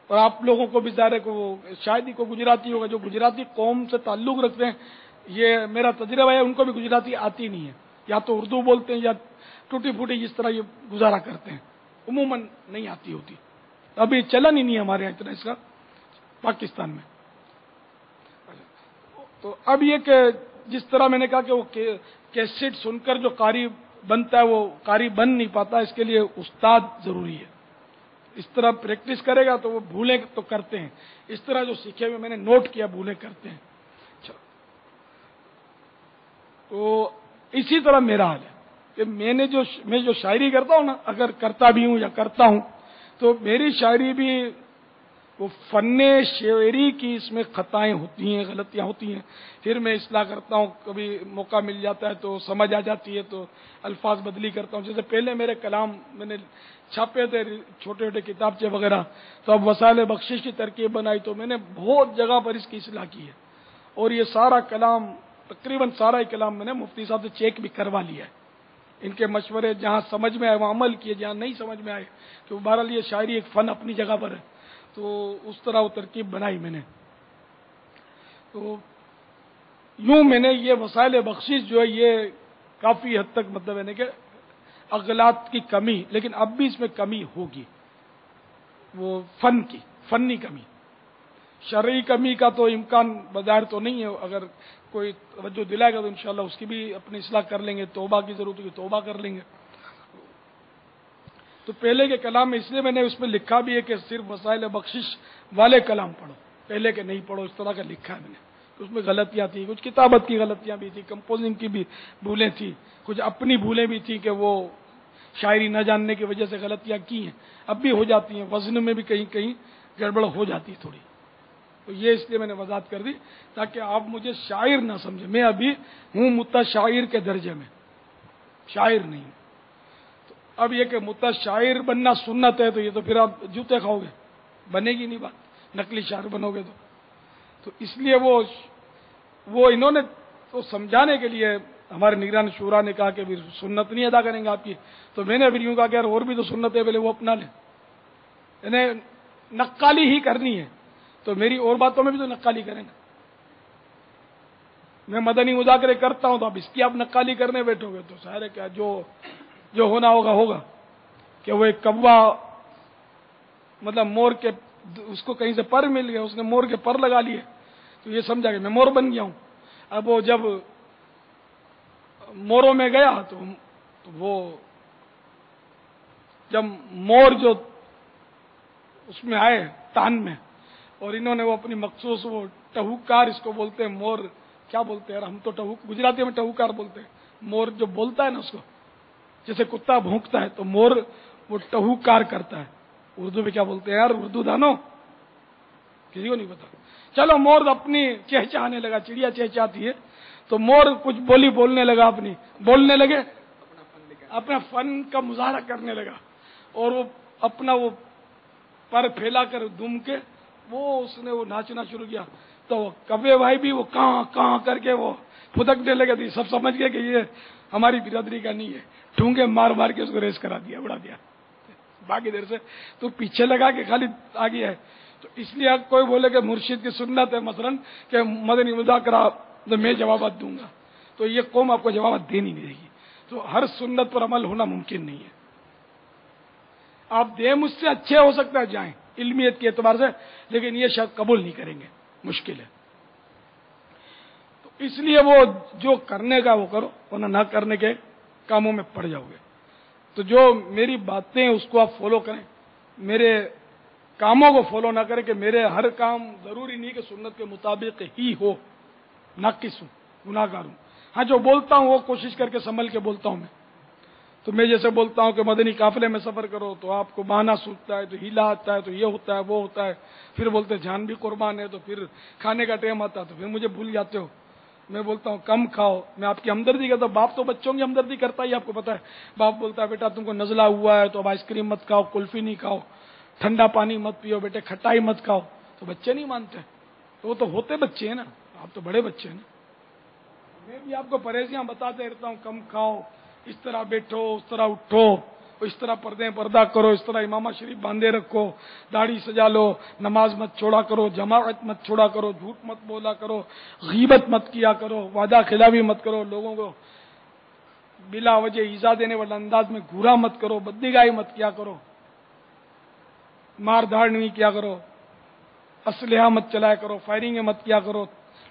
اور آپ لوگوں کو بھی ظاہر ہے کہ وہ شاید ہی کوئی گجراتی ہوگا جو گجراتی قوم سے تعلق رکھتے ہیں، یہ میرا تجربہ ہے، ان کو بھی گجراتی آتی نہیں ہے، یا تو اردو بولتے ہیں یا ٹوٹی پھوٹی جس طرح یہ گزارا کرتے ہیں، عموماً نہیں آتی ہوتی. ابھی چلن ہی نہیں ہے ہمارے یہاں اتنا اس کا پاکستان میں. تو اب یہ کہ جس طرح میں نے کہا کہ وہ کیسٹ سن کر جو قاری بنتا ہے وہ قاری بن نہیں پاتا، اس کے لیے استاد ضروری ہے. اس طرح پریکٹس کرے گا تو وہ بھولیں تو کرتے ہیں، اس طرح جو سیکھے ہوئے میں نے نوٹ کیا بھولیں کرتے ہیں. تو اسی طرح میرا حال ہے کہ میں جو شاعری کرتا ہوں نا، اگر کرتا بھی ہوں یا کرتا ہوں تو میری شاعری بھی وہ فن شعری کی اس میں خطائیں ہوتی ہیں، غلطیاں ہوتی ہیں، پھر میں اصلاح کرتا ہوں. کبھی موقع مل جاتا ہے تو سمجھ آ جاتی ہے تو الفاظ بدلی کرتا ہوں. جیسے پہلے میرے کلام میں نے چھاپے تھے چھوٹے چھوٹے کتابچے وغیرہ، تو اب وسائل بخشش کی ترکیب بنائی تو میں نے بہت جگہ پر اس کی اصلاح کی ہے. اور یہ سارا کلام تقریباً سارا ہی کلام میں نے مفتی صاحب سے چیک بھی کروا لیا ہے. ان کے مشورے جہاں سمجھ میں آئے وہاں عمل کیے، جہاں نہیں سمجھ میں آئے کہ بہرحال یہ شاعری ایک فن اپنی جگہ پر ہے تو اس طرح وہ ترکیب بنائی میں نے. تو یوں میں نے یہ وسائل بخشش جو ہے یہ کافی حد تک مطلب ہے کہ اغلاط کی کمی، لیکن اب بھی اس میں کمی ہوگی، وہ فنی کمی. شرعی کمی کا تو امکان بظاہر تو نہیں ہے، اگر کوئی توجہ دلائے گا تو انشاءاللہ اس کی بھی اپنی اصلاح کر لیں گے، توبہ کی ضرورت ہوگی توبہ کر لیں گے. تو پہلے کے کلام میں اس لیے میں نے اس میں لکھا بھی ہے کہ صرف وسائل بخشش والے کلام پڑھو، پہلے کے نہیں پڑھو، اس طرح کا لکھا ہے میں نے. اس میں غلطیاں تھیں، کچھ کتابت کی غلطیاں بھی تھیں، کمپوزنگ کی بھی بھولیں تھیں، کچھ اپنی بھولیں بھی تھیں کہ وہ شاعری نہ جاننے کی وجہ سے غلطیاں کی ہیں، اب بھی ہو جاتی ہیں، وزن میں بھی کہیں کہیں گڑبڑ ہو جاتی ہے تھوڑی. تو یہ اس لیے میں نے وضاحت کر دی تاکہ آپ مجھے شاعر نہ سمجھیں. میں ابھی ہوں متشاعر کے درجے میں، شاعر نہیں ہوں. تو اب یہ کہ متشاعر بننا سنت ہے تو یہ تو پھر آپ جوتے کھاؤ گے، بنے گی نہیں بات، نقلی شاعر بنو گے تو اس لیے وہ انہوں نے تو سمجھانے کے لیے ہمارے نگران شورا نے کہا کہ پھر سنت نہیں ادا کریں گے آپ کی. تو میں نے پھر یوں کہا کہ یار اور بھی تو سنت ہے، پہلے وہ اپنا لیں. انہیں نقالی ہی کرنی ہے تو میری اور باتوں میں بھی تو نقالی کریں گے. میں مدنی مذاکرے کرتا ہوں تو اب اس کی آپ نقالی کرنے بیٹھو گے تو ظاہر ہے کیا جو ہونا ہوگا کہ وہ ایک کوا مطلب مور کے اس کو کہیں سے پر مل گیا، اس نے مور کے پر لگا لیے تو یہ سمجھا کہ میں مور بن گیا ہوں. اب وہ جب موروں میں گیا تو وہ جب مور جو اس میں آئے تان میں، اور انہوں نے وہ اپنی مخصوص وہ ٹہوکار اس کو بولتے ہیں، مور کیا بولتے ہیں ہم تو گجراتی میں ٹہوکار بولتے ہیں. مور جو بولتا ہے نا اس کو جیسے کتا بھونکتا ہے تو مور وہ ٹہوکار کرتا ہے. اردو میں کیا بولتے ہیں یار، اردو دانو کسی کو نہیں پتا. چلو مور اپنی چہچہانے لگا، چڑیا چہچاتی ہے تو مور کچھ بولی بولنے لگا، اپنی بولنے لگے، اپنا فن کا مظاہرہ کرنے لگا، اور وہ اپنا وہ پر پھیلا کر دم کے اس نے وہ ناچنا شروع کیا. تو کبے بھائی بھی وہ کہاں کر کے وہ پھدکنے لگے تھے. سب سمجھ گئے کہ یہ ہماری برادری کا نہیں ہے، ٹھونگے مار مار کے اس کو ریس کرا دیا، اڑا دیا. باقی دیر سے تو پیچھے لگا کہ خالی آگے ہے. تو اس لیے کوئی بولے کہ مرشد کی سنت ہے مثلا کہ مدنی مذاکرہ تو میں جوابات دوں گا، تو یہ قوم آپ کو جوابات دینی نہیں رہے گی. تو ہر سنت پر عمل ہونا ممکن نہیں ہے. آپ دیں مجھ سے اچھے ہو سکتا ہے جائیں علمیت کے اعتبار سے، لیکن یہ شاید قبول نہیں کریں گے، مشکل ہے. تو اس لیے وہ جو کرنے کا وہ کرو، ورنہ نہ کرنے کے کاموں میں پڑ جاؤ گے. تو جو میری باتیں اس کو آپ فالو کریں، میرے کاموں کو فالو نہ کریں کہ میرے ہر کام ضروری نہیں کہ سنت کے مطابق ہی ہو. ناقص ہوں، گناہ گار ہوں. ہاں جو بولتا ہوں وہ کوشش کر کے سنبھل کے بولتا ہوں میں. تو میں جیسے بولتا ہوں کہ مدنی قافلے میں سفر کرو تو آپ کو بہانہ سوچتا ہے، تو ہیلا آتا ہے، تو یہ ہوتا ہے وہ ہوتا ہے، پھر بولتے جان بھی قربان ہے، تو پھر کھانے کا ٹائم آتا ہے تو پھر مجھے بھول جاتے ہو. میں بولتا ہوں کم کھاؤ، میں آپ کی ہمدردی کرتا ہوں. باپ تو بچوں کی ہمدردی کرتا ہی، آپ کو پتا ہے. باپ بولتا ہے بیٹا تم کو نزلہ ہوا ہے تو اب آئس کریم مت کھاؤ، کلفی نہیں کھاؤ، ٹھنڈا پانی مت پیو بیٹے، کھٹائی مت کھاؤ. تو بچے نہیں مانتے، تو وہ تو ہوتے بچے ہیں نا، آپ تو بڑے بچے ہیں نا. میں بھی آپ کو پرہیزیاں بتاتے رہتا ہوں، کم کھاؤ، اس طرح بیٹھو، اس طرح اٹھو، اس طرح پردہ کرو، اس طرح امامہ شریف باندھے رکھو، داڑھی سجا لو، نماز مت چھوڑا کرو، جماعت مت چھوڑا کرو، جھوٹ مت بولا کرو، غیبت مت کیا کرو، وعدہ خلافی مت کرو، لوگوں کو بلا وجہ ایذا دینے والے انداز میں گھورا مت کرو، بدنگاہی مت کیا کرو، مار دھاڑ نہیں کیا کرو، اسلحہ مت چلایا کرو، فائرنگ مت کیا کرو،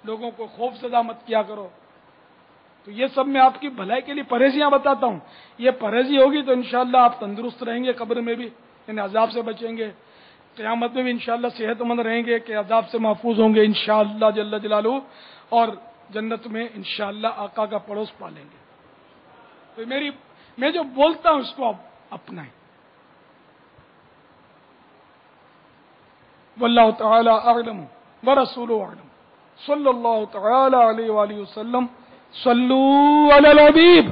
لوگوں کو خوف زدہ مت کیا کرو۔ تو یہ سب میں آپ کی بھلائی کے لیے پرہیزیاں بتاتا ہوں۔ یہ پرہیزی ہوگی تو انشاءاللہ آپ تندرست رہیں گے، قبر میں بھی یعنی عذاب سے بچیں گے، قیامت میں بھی انشاءاللہ صحت مند رہیں گے کہ عذاب سے محفوظ ہوں گے انشاءاللہ جل جلالہ، اور جنت میں انشاءاللہ آقا کا پڑوس پالیں گے۔ تو میں جو بولتا ہوں اس کو آپ اپنائیں۔ واللہ تعالی اعلم ورسولہ اعلم، صلی اللہ تعالی علیہ وآلہ وسلم، صلو علی الحبیب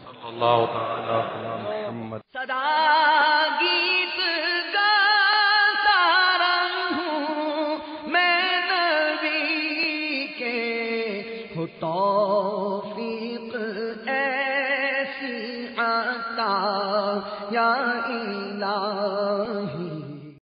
صلی اللہ تعالی علی محمد۔ صدا گیت گاتا رہوں میں نبی کے، ہو توفیق ایسی عطا یا الہی۔